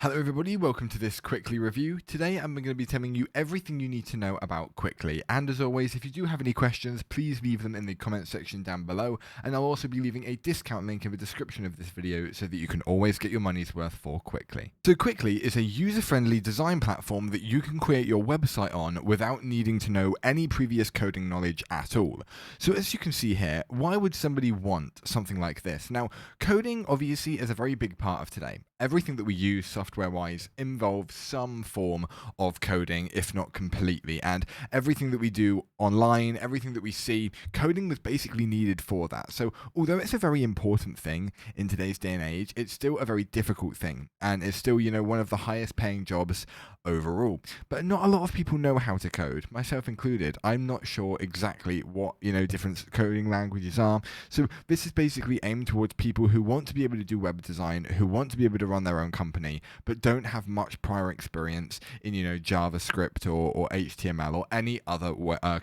Hello everybody, welcome to this Cwicly review. Today I'm going to be telling you everything you need to know about Cwicly, and as always, if you do have any questions, please leave them in the comment section down below, and I'll also be leaving a discount link in the description of this video so that you can always get your money's worth for Cwicly. So Cwicly is a user-friendly design platform that you can create your website on without needing to know any previous coding knowledge at all. So as you can see here, why would somebody want something like this? Now, coding obviously is a very big part of today. Everything that we use software-wise involves some form of coding, if not completely. And everything that we do online, everything that we see, coding was basically needed for that. So although it's a very important thing in today's day and age, it's still a very difficult thing. And it's still, one of the highest paying jobs overall. But not a lot of people know how to code, myself included. I'm not sure exactly what, different coding languages are. So this is basically aimed towards people who want to be able to do web design, who want to be able to run their own company, but don't have much prior experience in, JavaScript or HTML or any other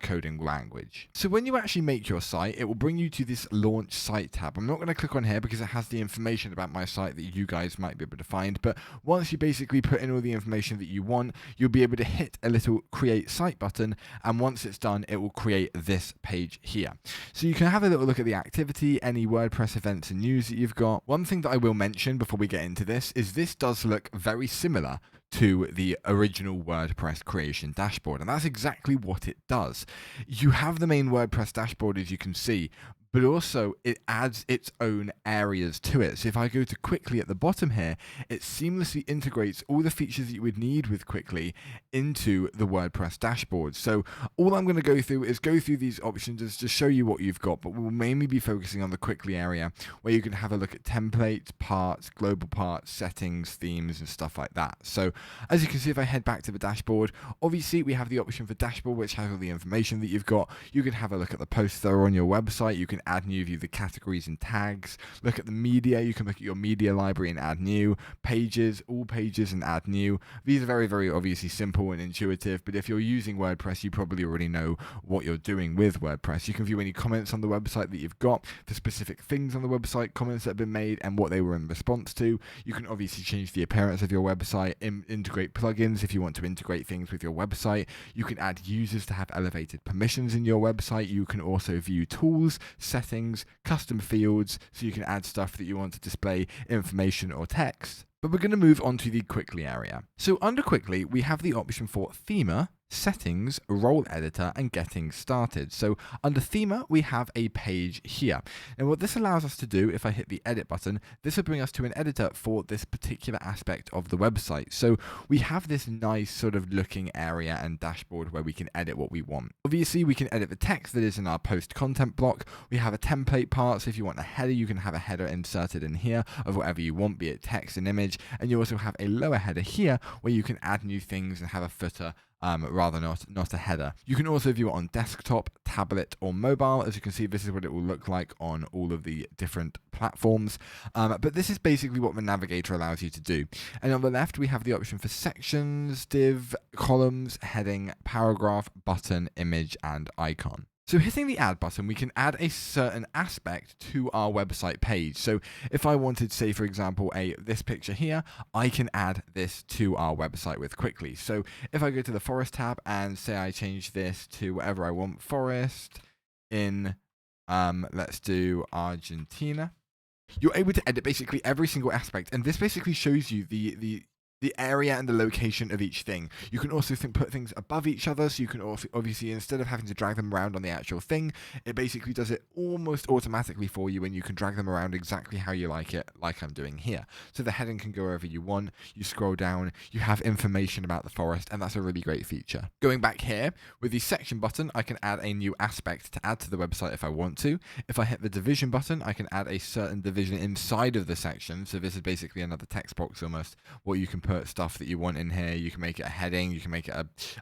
coding language. So when you actually make your site, it will bring you to this launch site tab. I'm not going to click on here because it has the information about my site that you guys might be able to find, but once you basically put in all the information that you want, you'll be able to hit a little create site button, and once it's done, it will create this page here. So you can have a little look at the activity, any WordPress events and news that you've got. One thing that I will mention before we get into this is this does look very similar to the original WordPress creation dashboard, and that's exactly what it does. You have the main WordPress dashboard, as you can see, but also it adds its own areas to it. So if I go to Cwicly at the bottom here, it seamlessly integrates all the features that you would need with Cwicly into the WordPress dashboard. So all I'm going to go through is go through these options just to show you what you've got, but we'll mainly be focusing on the Cwicly area where you can have a look at templates, parts, global parts, settings, themes, and stuff like that. So as you can see, if I head back to the dashboard, obviously we have the option for dashboard, which has all the information that you've got. You can have a look at the posts that are on your website. You can add new, view the categories and tags, look at the media. You can look at your media library and add new pages, all pages, and add new. These are very, very obviously simple and intuitive, but if you're using WordPress, you probably already know what you're doing with WordPress. You can view any comments on the website that you've got for specific things on the website, comments that have been made and what they were in response to. You can obviously change the appearance of your website, integrate plugins if you want to integrate things with your website. You can add users to have elevated permissions in your website. You can also view tools, settings, custom fields, so you can add stuff that you want to display information or text. But we're going to move on to the Cwicly area. So under Cwicly, we have the option for Themer, Settings, Role Editor, and Getting Started. So under Themer, we have a page here. And what this allows us to do, if I hit the Edit button, this will bring us to an editor for this particular aspect of the website. So we have this nice sort of looking area and dashboard where we can edit what we want. Obviously, we can edit the text that is in our post content block. We have a template part, so if you want a header, you can have a header inserted in here of whatever you want, be it text and image. And you also have a lower header here where you can add new things and have a footer rather not a header. You can also view it on desktop, tablet, or mobile. As you can see, this is what it will look like on all of the different platforms. But this is basically what the navigator allows you to do. And on the left, we have the option for sections, div, columns, heading, paragraph, button, image, and icon. So hitting the add button, we can add a certain aspect to our website page. So if I wanted, say, for example, this picture here, I can add this to our website with Cwicly. So if I go to the forest tab and say I change this to whatever I want, forest in, let's do Argentina, you're able to edit basically every single aspect. And this basically shows you the area and the location of each thing. You can also put things above each other, so you can also, obviously, instead of having to drag them around on the actual thing, it basically does it almost automatically for you, and you can drag them around exactly how you like it, like I'm doing here. So the heading can go wherever you want. You scroll down, you have information about the forest, and that's a really great feature. Going back here, with the section button, I can add a new aspect to add to the website if I want to. If I hit the division button, I can add a certain division inside of the section. So this is basically another text box almost, where you can put stuff that you want in here. You can make it a heading, you can make it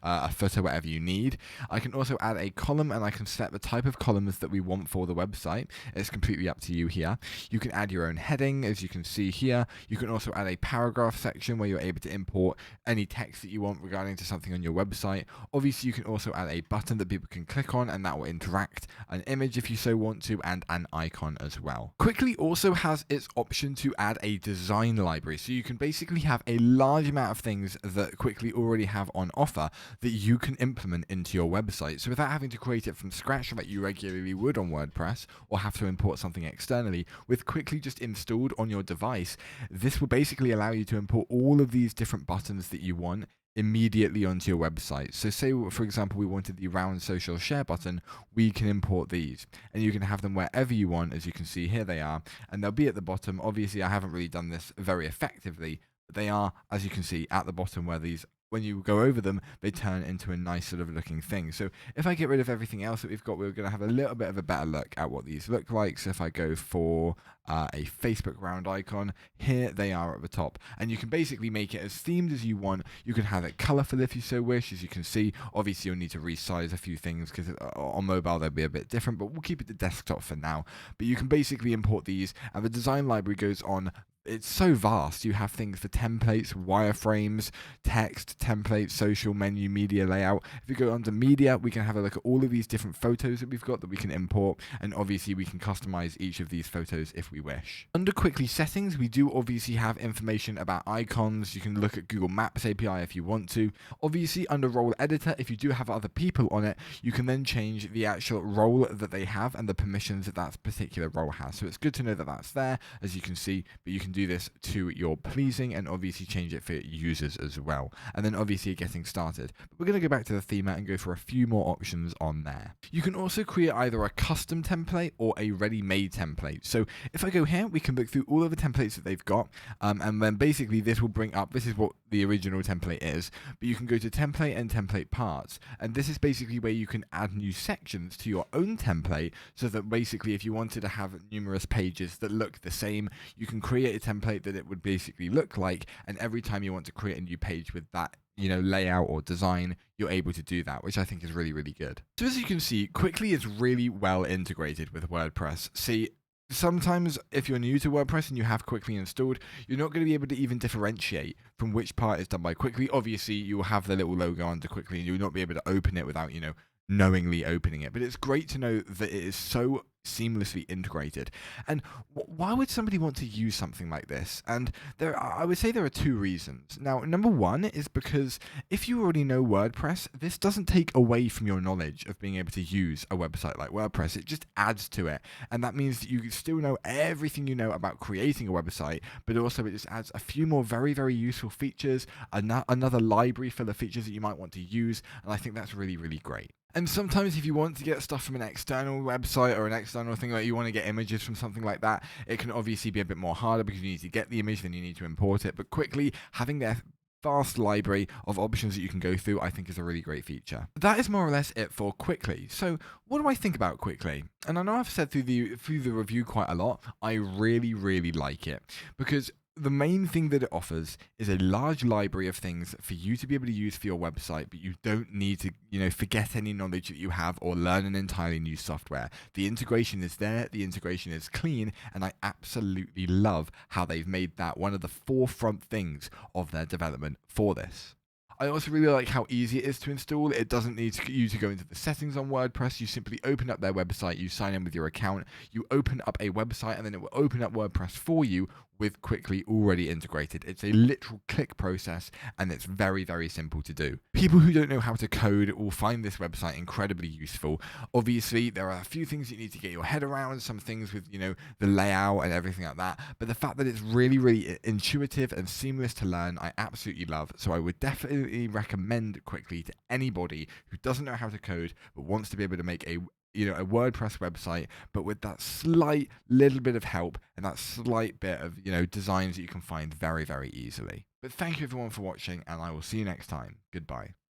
a footer, whatever you need. I can also add a column, and I can set the type of columns that we want for the website. It's completely up to you here. You can add your own heading, as you can see here. You can also add a paragraph section where you're able to import any text that you want regarding to something on your website. Obviously, you can also add a button that people can click on, and that will interact, an image if you so want to, and an icon as well. Cwicly also has its option to add a design library, so you can basically have a large amount of things that Cwicly already have on offer that you can implement into your website. So without having to create it from scratch like you regularly would on WordPress, or have to import something externally, with Cwicly just installed on your device, this will basically allow you to import all of these different buttons that you want immediately onto your website. So say, for example, we wanted the round social share button, we can import these, and you can have them wherever you want. As you can see here, they are, and they'll be at the bottom. Obviously, I haven't really done this very effectively, but they are, as you can see, at the bottom, where these, when you go over them, they turn into a nice sort of looking thing. So if I get rid of everything else that we've got, we're going to have a little bit of a better look at what these look like. So if I go for a Facebook round icon, here they are at the top, and you can basically make it as themed as you want. You can have it colorful if you so wish. As you can see, obviously you'll need to resize a few things because on mobile they'll be a bit different, but we'll keep it to desktop for now. But you can basically import these, and the design library goes on. It's so vast. You have things for templates, wireframes, text, templates, social, menu, media layout. If you go under media, we can have a look at all of these different photos that we've got that we can import, and obviously we can customize each of these photos if we wish. Under Cwicly settings, we do obviously have information about icons. You can look at Google Maps API if you want to. Obviously, under role editor, if you do have other people on it, you can then change the actual role that they have and the permissions that that particular role has. So it's good to know that that's there, as you can see, but you can do this to your pleasing and obviously change it for users as well. And then obviously getting started. But we're going to go back to the theme and go for a few more options on there. You can also create either a custom template or a ready-made template. So if I go here, we can look through all of the templates that they've got, and then basically this will bring up, this is what the original template is, but you can go to template and template parts, and this is basically where you can add new sections to your own template, so that basically if you wanted to have numerous pages that look the same, you can create a template that it would basically look like, and every time you want to create a new page with that layout or design, you're able to do that, which I think is really, really good. So as you can see, Cwicly is really well integrated with WordPress. See, sometimes if you're new to WordPress and you have Cwicly installed, you're not going to be able to even differentiate from which part is done by Cwicly. Obviously, you will have the little logo under Cwicly and you'll not be able to open it without, knowingly opening it. But it's great to know that it is so seamlessly integrated. And why would somebody want to use something like this? And I would say there are two reasons. Now, number one is because if you already know WordPress, this doesn't take away from your knowledge of being able to use a website like WordPress. It just adds to it. And that means that you still know everything you know about creating a website, but also it just adds a few more very, very useful features, another library full of features that you might want to use. And I think that's really, really great. And sometimes if you want to get stuff from an external website or an external thing, like you want to get images from something like that, it can obviously be a bit more harder because you need to get the image, then you need to import it. But Cwicly, having their vast library of options that you can go through, I think is a really great feature. That is more or less it for Cwicly. So what do I think about Cwicly? And I know I've said through the review quite a lot, I really, really like it, because the main thing that it offers is a large library of things for you to be able to use for your website, but you don't need to, forget any knowledge that you have or learn an entirely new software. The integration is there, the integration is clean, and I absolutely love how they've made that one of the forefront things of their development for this. I also really like how easy it is to install. It doesn't need you to go into the settings on WordPress. You simply open up their website, you sign in with your account, you open up a website, and then it will open up WordPress for you with Cwicly already integrated. It's a literal click process, and it's very, very simple to do. People who don't know how to code will find this website incredibly useful. Obviously, there are a few things you need to get your head around, some things with, the layout and everything like that, but the fact that it's really, really intuitive and seamless to learn, I absolutely love. So I would definitely recommend Cwicly to anybody who doesn't know how to code, but wants to be able to make a WordPress website, but with that slight little bit of help and that slight bit of, designs that you can find very, very easily. But thank you everyone for watching, and I will see you next time. Goodbye.